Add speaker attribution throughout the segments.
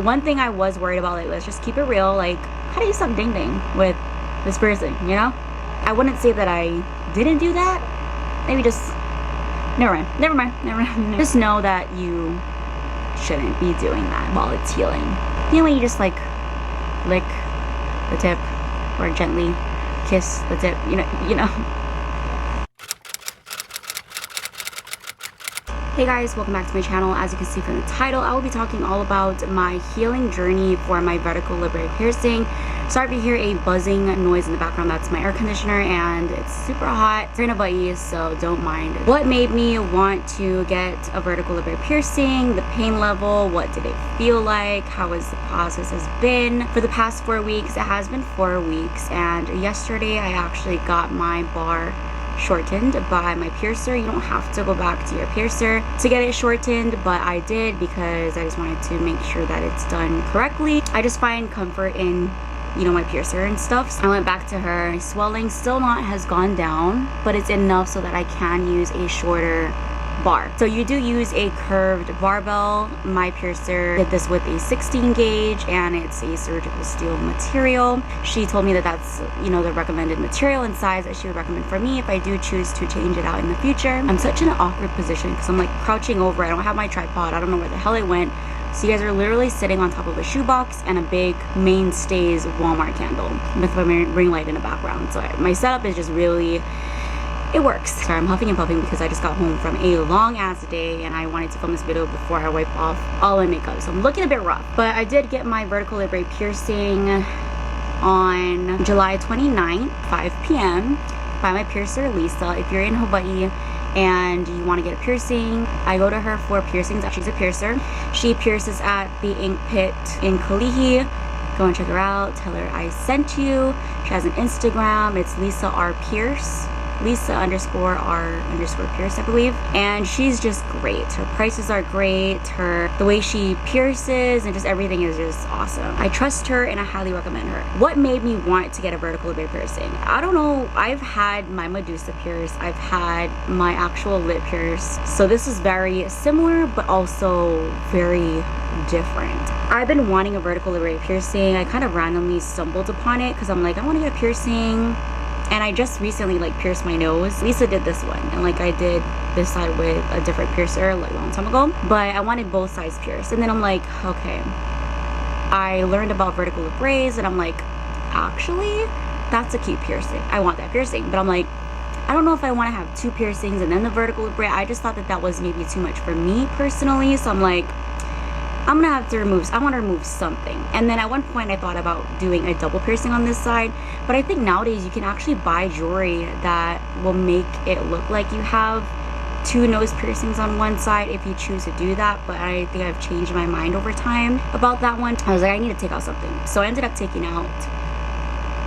Speaker 1: one thing I was worried about, like, let's just keep it real, like, how do you stop ding with this person, you know? I wouldn't say that I didn't do that. Maybe just, never mind. Just know that you shouldn't be doing that while it's healing. You know, when you just like lick the tip or gently kiss the tip, you know. Hey guys, welcome back to my channel. As you can see from the title, I will be talking all about my healing journey for my vertical labret piercing. Sorry if you hear a buzzing noise in the background. That's my air conditioner and it's super hot. We're in Hawaii, so don't mind. What made me want to get a vertical labret piercing, the pain level, what did it feel like, how has the process has been for the past 4 weeks. It has been 4 weeks, and yesterday I actually got my bar shortened by my piercer. You don't have to go back to your piercer to get it shortened, but I did because I just wanted to make sure that it's done correctly. I just find comfort in, you know, my piercer and stuff. So I went back to her. My swelling still not has gone down, but it's enough so that I can use a shorter bar. So you do use a curved barbell. My piercer did this with a 16 gauge and it's a surgical steel material. She told me that that's, you know, the recommended material and size that she would recommend for me if I do choose to change it out in the future. I'm such in an awkward position because I'm like crouching over. I don't have my tripod. I don't know where the hell it went. So you guys are literally sitting on top of a shoebox and a big Mainstays Walmart candle with my ring light in the background. So my setup is just really, it works. Sorry, I'm huffing and puffing because I just got home from a long ass day and I wanted to film this video before I wipe off all my makeup. So I'm looking a bit rough. But I did get my vertical labret piercing on July 29th, 5 p.m. by my piercer, Lisa. If you're in Hawaii and you want to get a piercing, I go to her for piercings. She's a piercer. She pierces at the Ink Pit in Kalihi. Go and check her out. Tell her I sent you. She has an Instagram. It's Lisa R. Pierce. Lisa_R_Pierce, I believe. And she's just great. Her prices are great. The way she pierces and just everything is just awesome. I trust her and I highly recommend her. What made me want to get a vertical labret piercing? I don't know. I've had my Medusa pierce. I've had my actual lip pierce. So this is very similar, but also very different. I've been wanting a vertical labret piercing. I kind of randomly stumbled upon it because I'm like, I want to get a piercing. And I just recently like pierced my nose. Lisa did this one and like I did this side with a different piercer like a long time ago, but I wanted both sides pierced. And then I'm like, okay, I learned about vertical labrets and I'm like, actually that's a cute piercing. I want that piercing. But I'm like, I don't know if I want to have 2 piercings and then the vertical labret. I just thought that that was maybe too much for me personally. So I'm like, I'm gonna have to I want to remove something. And then at one point I thought about doing a double piercing on this side, but I think nowadays you can actually buy jewelry that will make it look like you have 2 nose piercings on one side if you choose to do that. But I think I've changed my mind over time about that one. I was like, I need to take out something. So I ended up taking out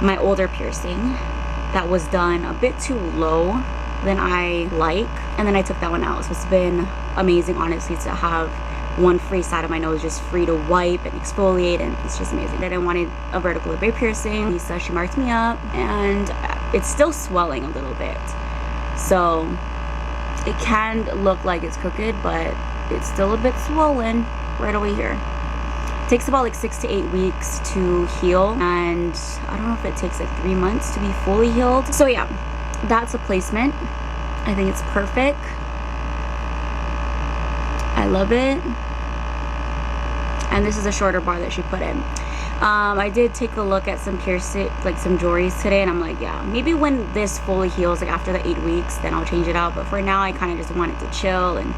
Speaker 1: my older piercing that was done a bit too low than I like, and then I took that one out. So it's been amazing, honestly, to have one free side of my nose just free to wipe and exfoliate, and it's just amazing. Then I wanted a vertical labret piercing. Lisa, she marked me up and it's still swelling a little bit, so it can look like it's crooked, but it's still a bit swollen right over here. It takes about like 6 to 8 weeks to heal, and I don't know if it takes like 3 months to be fully healed. So yeah, that's a placement. I think it's perfect. I love it. And this is a shorter bar that she put in. I did take a look at some piercing, like some jewelries today, and I'm like, yeah, maybe when this fully heals, like after the 8 weeks, then I'll change it out. But for now, I kind of just want it to chill and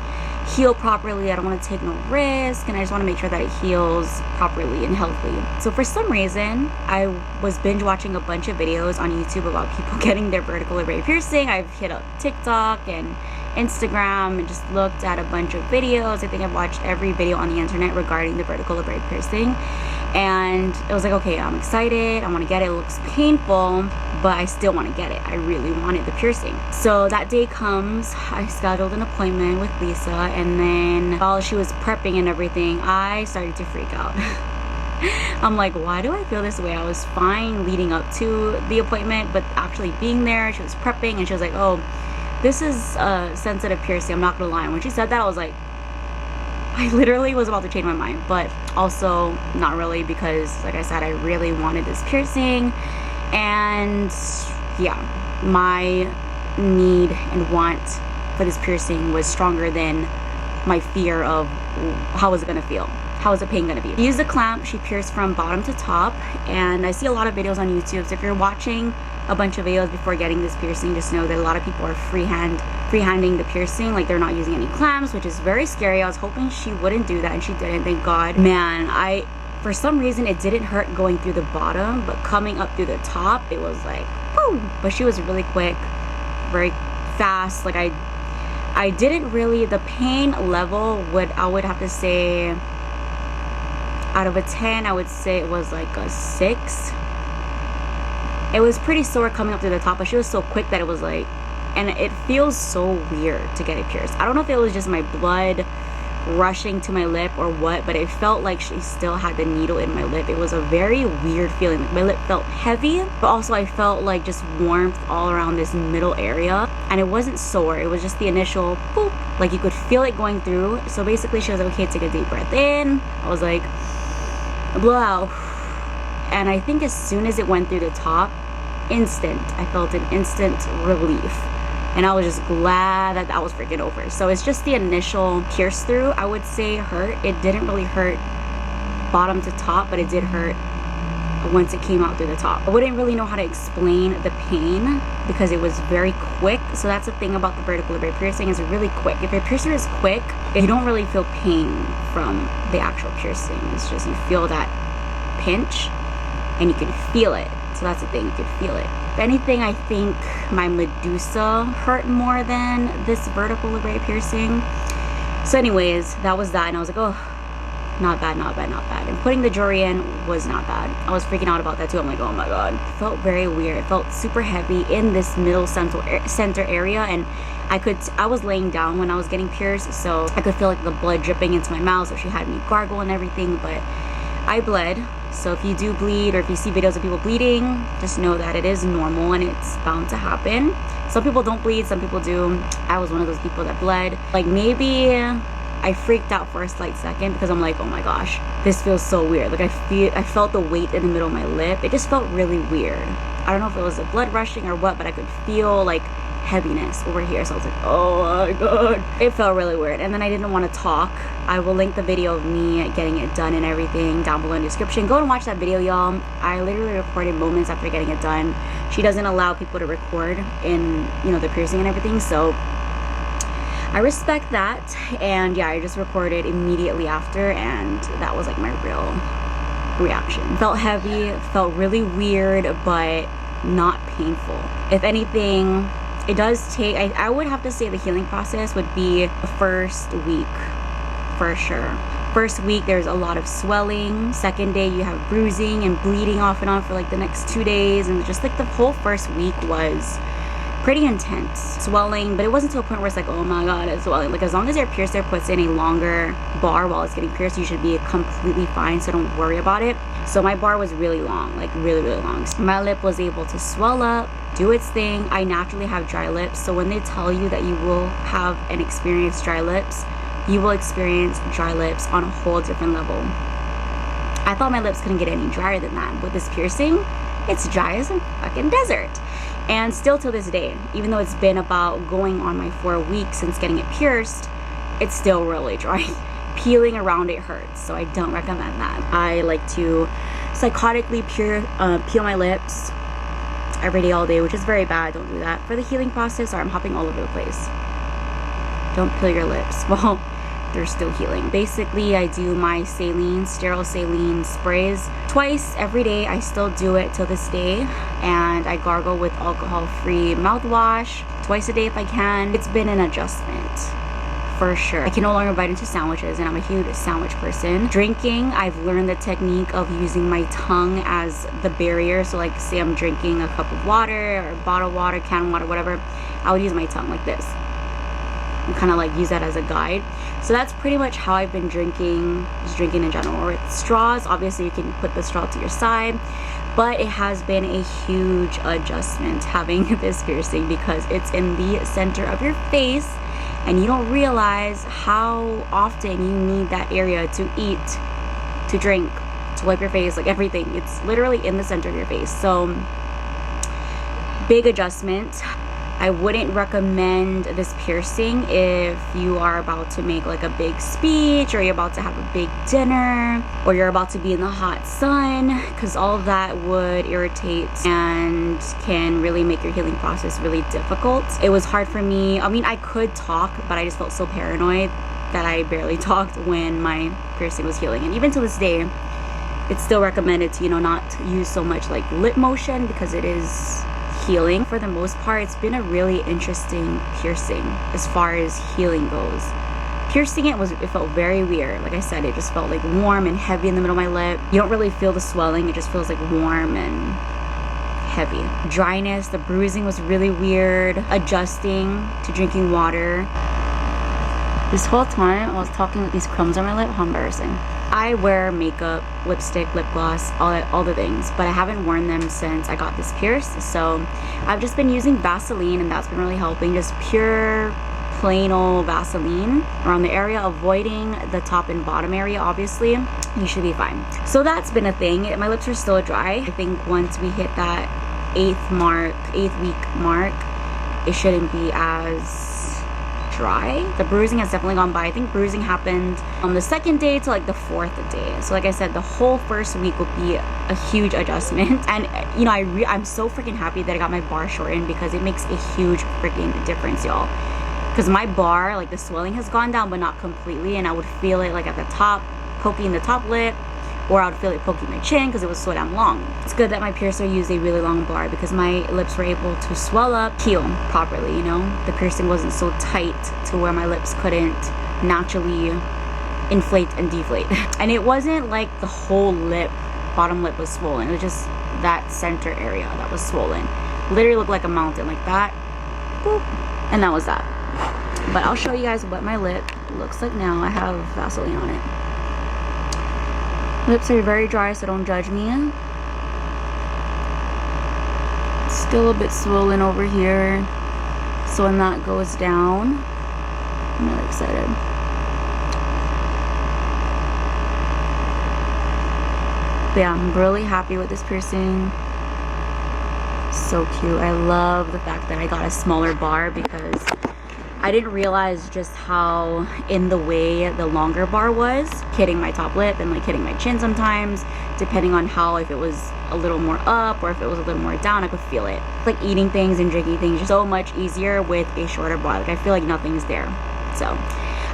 Speaker 1: heal properly. I don't want to take no risk, and I just want to make sure that it heals properly and healthily. So for some reason, I was binge watching a bunch of videos on YouTube about people getting their vertical labret piercing. I've hit up TikTok and Instagram and just looked at a bunch of videos. I think I've watched every video on the internet regarding the vertical labret piercing, and it was like, okay, I'm excited, I want to get it. It looks painful, but I still want to get it. I really wanted the piercing. So that day comes, I scheduled an appointment with Lisa, and then while she was prepping and everything, I started to freak out. I'm like, why do I feel this way? I was fine leading up to the appointment, but actually being there, she was prepping and she was like, oh, this is a sensitive piercing, I'm not gonna lie. And when she said that, I was like, I literally was about to change my mind, but also not really, because like I said, I really wanted this piercing. And yeah, my need and want for this piercing was stronger than my fear of how was it gonna feel. How is the pain gonna be? She used a clamp. She pierced from bottom to top, and I see a lot of videos on YouTube. So if you're watching a bunch of videos before getting this piercing, just know that a lot of people are freehanding the piercing, like they're not using any clamps, which is very scary. I was hoping she wouldn't do that, and she didn't, thank God. Man, for some reason it didn't hurt going through the bottom, but coming up through the top, it was like boom. But she was really quick, very fast. Like I didn't really, the pain level I would have to say, out of a 10, I would say it was like a 6. It was pretty sore coming up through the top, but she was so quick that it was like, and it feels so weird to get it pierced. I don't know if it was just my blood rushing to my lip or what, but it felt like she still had the needle in my lip. It was a very weird feeling. Like my lip felt heavy, but also I felt like just warmth all around this middle area, and it wasn't sore. It was just the initial boop, like you could feel it going through. So basically she was like, okay, take a deep breath in. I was like, blow out. And I think as soon as it went through the top, I felt an instant relief, and I was just glad that that was freaking over. So it's just the initial pierce through, I would say, hurt. It didn't really hurt bottom to top, but it did hurt once it came out through the top. I wouldn't really know how to explain the pain because it was very quick. So that's the thing about the vertical labret piercing, is really quick. If your piercer is quick, you don't really feel pain from the actual piercing. It's just you feel that pinch and you can feel it. So that's the thing, you could feel it. If anything, I think my Medusa hurt more than this vertical labret piercing. So anyways, that was that, and I was like, oh, not bad, not bad, not bad. And putting the jewelry in was not bad. I was freaking out about that too. I'm like, oh my god. It felt very weird. It felt super heavy in this middle center area, and I was laying down when I was getting pierced, so I could feel like the blood dripping into my mouth. So she had me gargle and everything, but I bled. So if you do bleed, or if you see videos of people bleeding, just know that it is normal and it's bound to happen. Some people don't bleed, some people do. I was one of those people that bled. Like maybe I freaked out for a slight second because I'm like, oh my gosh, this feels so weird. Like I felt the weight in the middle of my lip. It just felt really weird. I don't know if it was the blood rushing or what, but I could feel like heaviness over here. So I was like, oh my god, it felt really weird. And then I didn't want to talk. I will link the video of me getting it done and everything down below in the description. Go and watch that video, y'all. I literally recorded moments after getting it done. She doesn't allow people to record in, you know, the piercing and everything, so I respect that. And yeah, I just recorded immediately after, and that was like my real reaction. Felt heavy, felt really weird, but not painful. If anything, it does take, I would have to say the healing process would be the first week for sure. First week there's a lot of swelling. Second day you have bruising and bleeding off and on for like the next 2 days, and just like the whole first week was pretty intense. Swelling, but it wasn't to a point where it's like, oh my god, it's swelling. Like as long as your piercer puts in a longer bar while it's getting pierced, you should be completely fine, so don't worry about it. So my bar was really long, like really long. My lip was able to swell up, do its thing. I naturally have dry lips, so when they tell you that you will have and experience dry lips, you will experience dry lips on a whole different level. I thought my lips couldn't get any drier than that. With this piercing, it's dry as a fucking desert. And still to this day, even though it's been about going on my 4 weeks since getting it pierced, it's still really dry. Peeling around it hurts, so I don't recommend that. I like to psychotically peel my lips every day, all day, which is very bad. Don't do that. For the healing process, sorry, I'm hopping all over the place. Don't peel your lips while they're still healing. Basically, I do my saline, sterile saline sprays twice every day. I still do it till this day, and I gargle with alcohol-free mouthwash twice a day if I can. It's been an adjustment for sure. I can no longer bite into sandwiches, and I'm a huge sandwich person. Drinking, I've learned the technique of using my tongue as the barrier. So like say I'm drinking a cup of water or bottled water, canned water, whatever, I would use my tongue like this and kind of like use that as a guide. So that's pretty much how I've been drinking, just drinking in general. Or with straws, obviously you can put the straw to your side, but it has been a huge adjustment having this piercing because it's in the center of your face, and you don't realize how often you need that area to eat, to drink, to wipe your face, like everything. It's literally in the center of your face. So big adjustment. I wouldn't recommend this piercing if you are about to make like a big speech, or you're about to have a big dinner, or you're about to be in the hot sun, because all of that would irritate and can really make your healing process really difficult. It was hard for me. I mean, I could talk, but I just felt so paranoid that I barely talked when my piercing was healing. And even to this day, it's still recommended to, you know, not use so much like lip motion, because it is healing. For the most part, it's been a really interesting piercing as far as healing goes. Piercing it felt very weird. Like I said, it just felt like warm and heavy in the middle of my lip. You don't really feel the swelling, it just feels like warm and heavy. Dryness, the bruising was really weird. Adjusting to drinking water. This whole time I was talking with these crumbs on my lip. How embarrassing. I wear makeup, lipstick, lip gloss, all the things, but I haven't worn them since I got this pierced. So I've just been using Vaseline, and that's been really helping. Just pure plain old Vaseline around the area, avoiding the top and bottom area. Obviously, you should be fine. So that's been a thing. My lips are still dry. I think once we hit that 8th week mark, it shouldn't be as dry. The bruising has definitely gone by. I think bruising happened on the 2nd day to like the 4th day. So like I said, the whole first week will be a huge adjustment. And you know, I'm so freaking happy that I got my bar shortened, because it makes a huge freaking difference, y'all. Because my bar, like the swelling has gone down, but not completely, and I would feel it like at the top, poking the top lip, or I would feel it poking my chin because it was so damn long. It's good that my piercer used a really long bar, because my lips were able to swell up, heal properly, you know? The piercing wasn't so tight to where my lips couldn't naturally inflate and deflate. And it wasn't like the whole lip, bottom lip was swollen. It was just that center area that was swollen. Literally looked like a mountain, like that. Boop. And that was that. But I'll show you guys what my lip looks like now. I have Vaseline on it. Lips are very dry, so don't judge me. Still a bit swollen over here. So when that goes down, I'm really excited. But yeah, I'm really happy with this piercing. So cute. I love the fact that I got a smaller bar, because I didn't realize just how in the way the longer bar was, hitting my top lip and like hitting my chin sometimes, depending on how, if it was a little more up or if it was a little more down, I could feel it. Like eating things and drinking things so much easier with a shorter bar. Like I feel like nothing's there. So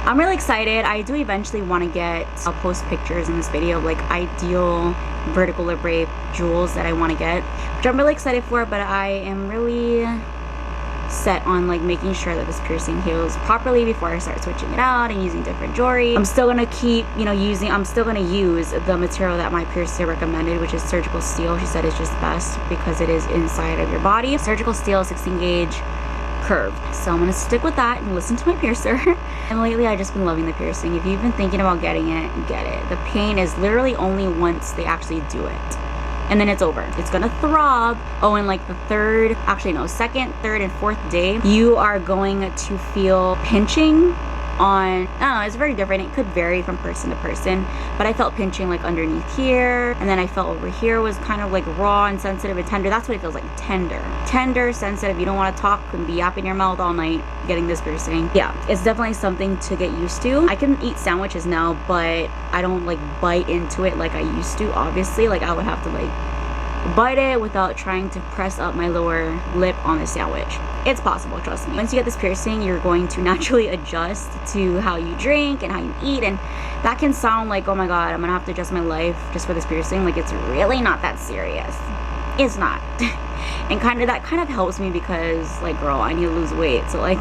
Speaker 1: I'm really excited. I do eventually want to I'll post pictures in this video of like ideal vertical lip braid jewels that I want to get, which I'm really excited for, but I am really set on like making sure that this piercing heals properly before I start switching it out and using different jewelry. I'm still gonna keep, you know, I'm still gonna use the material that my piercer recommended, which is surgical steel. She said it's just best because it is inside of your body. Surgical steel, 16 gauge, curved. So I'm gonna stick with that and listen to my piercer. And lately I've just been loving the piercing. If you've been thinking about getting it, get it. The pain is literally only once they actually do it, and then it's over. It's gonna throb. Oh, and like the second, third, and fourth day, you are going to feel pinching on, I don't know, it's very different. It could vary from person to person, but I felt pinching like underneath here, and then I felt over here was kind of like raw and sensitive and tender. That's what it feels like, tender, sensitive. You don't want to talk and be yapping your mouth all night getting this piercing. Yeah, it's definitely something to get used to. I can eat sandwiches now, but I don't like bite into it like I used to. Obviously, like I would have to like bite it without trying to press up my lower lip on the sandwich. It's possible, trust me. Once you get this piercing, you're going to naturally adjust to how you drink and how you eat, and that can sound like, oh my god, I'm gonna have to adjust my life just for this piercing. Like, it's really not that serious. It's not. And that kind of helps me because, like, girl, I need to lose weight, so like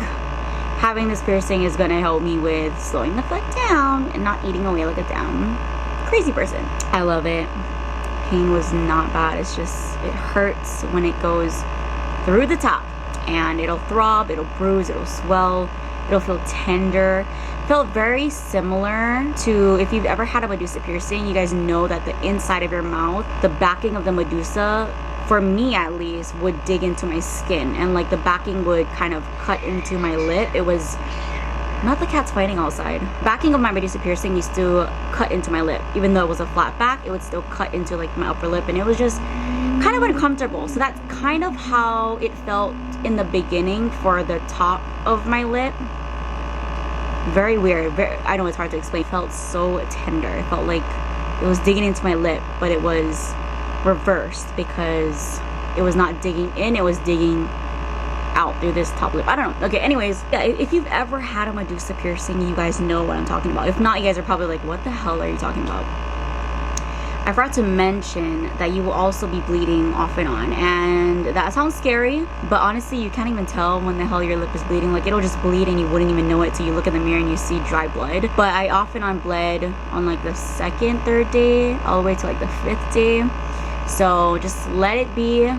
Speaker 1: having this piercing is gonna help me with slowing the fuck down and not eating away like a damn crazy person. I love it. Pain was not bad. It's just, it hurts when it goes through the top, and it'll throb, it'll bruise, it'll swell, it'll feel tender. Felt very similar to, if you've ever had a Medusa piercing, you guys know that the inside of your mouth, the backing of the Medusa, for me at least, would dig into my skin, and like the backing would kind of cut into my lip. It was Not the cats fighting outside. Backing of my Medusa piercing used to cut into my lip. Even though it was a flat back, it would still cut into like my upper lip, and it was just kind of uncomfortable. So that's kind of how it felt in the beginning for the top of my lip. Very weird. I know it's hard to explain. It felt so tender. It felt like it was digging into my lip, but it was reversed because it was not digging in, it was digging out through this top lip. I don't know. Okay, anyways, yeah, if you've ever had a Medusa piercing, you guys know what I'm talking about. If not, you guys are probably like, what the hell are you talking about? I forgot to mention that you will also be bleeding off and on, and that sounds scary, but honestly, you can't even tell when the hell your lip is bleeding. Like, it'll just bleed and you wouldn't even know it till you look in the mirror and you see dry blood. But I off and on bled on like the second, third day, all the way to like the 5th day. So just let it be.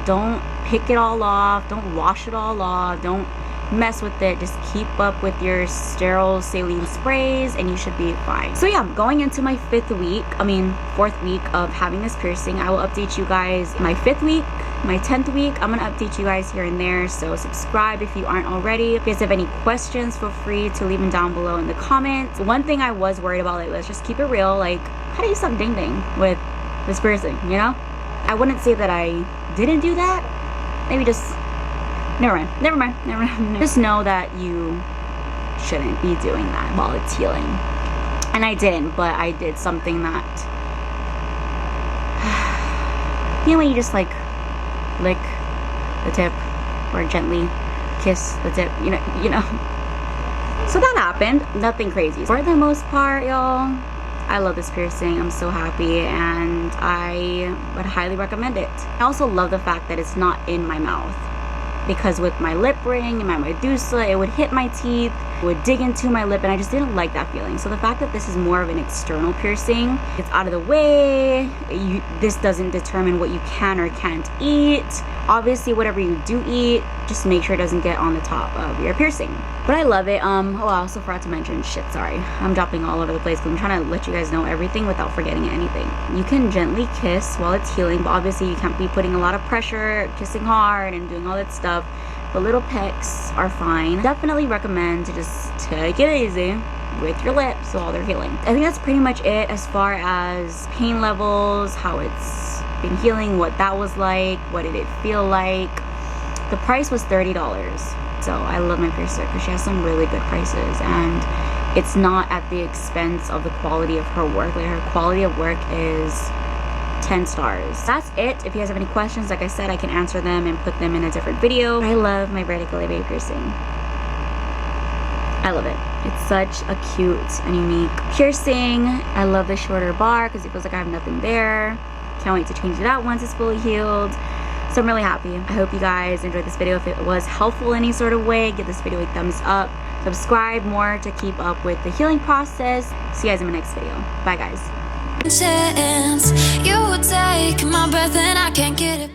Speaker 1: Don't pick it all off. Don't wash it all off. Don't mess with it. Just keep up with your sterile saline sprays and you should be fine. So yeah, going into my 4th week of having this piercing, I will update you guys my 5th week, my 10th week. I'm gonna update you guys here and there, so subscribe if you aren't already. If you guys have any questions, feel free to leave them down below in the comments. One thing I was worried about, like, let's just keep it real, like, how do you stop ding ding with this piercing, you know? I wouldn't say that I didn't do that. Maybe just never mind. Just know that you shouldn't be doing that while it's healing. And I didn't, but I did something that, you know, when you just like lick the tip or gently kiss the tip, you know. So that happened. Nothing crazy. For the most part, y'all, I love this piercing. I'm so happy, and I would highly recommend it. I also love the fact that it's not in my mouth, because with my lip ring and my Medusa, it would hit my teeth, it would dig into my lip, and I just didn't like that feeling. So the fact that this is more of an external piercing, it's out of the way, this doesn't determine what you can or can't eat. Obviously, whatever you do eat, just make sure it doesn't get on the top of your piercing. But I love it. Oh, I also forgot to mention, sorry, I'm dropping all over the place because I'm trying to let you guys know everything without forgetting anything. You can gently kiss while it's healing, but obviously you can't be putting a lot of pressure, kissing hard and doing all that stuff. But little pecks are fine. Definitely recommend to just take it easy with your lips while they're healing. I think that's pretty much it as far as pain levels, how it's been healing, what that was like, what did it feel like. The price was $30. So I love my piercer because she has some really good prices, and it's not at the expense of the quality of her work. Like, her quality of work is 10 stars. That's it. If you guys have any questions, like I said, I can answer them and put them in a different video. I love my vertical labret piercing. I love it. It's such a cute and unique piercing. I love the shorter bar because it feels like I have nothing there. Can't wait to change it out once it's fully healed. So I'm really happy. I hope you guys enjoyed this video. If it was helpful in any sort of way, give this video a thumbs up. Subscribe more to keep up with the healing process. See you guys in my next video. Bye, guys.
Speaker 2: Chance, you take my breath and I can't get it.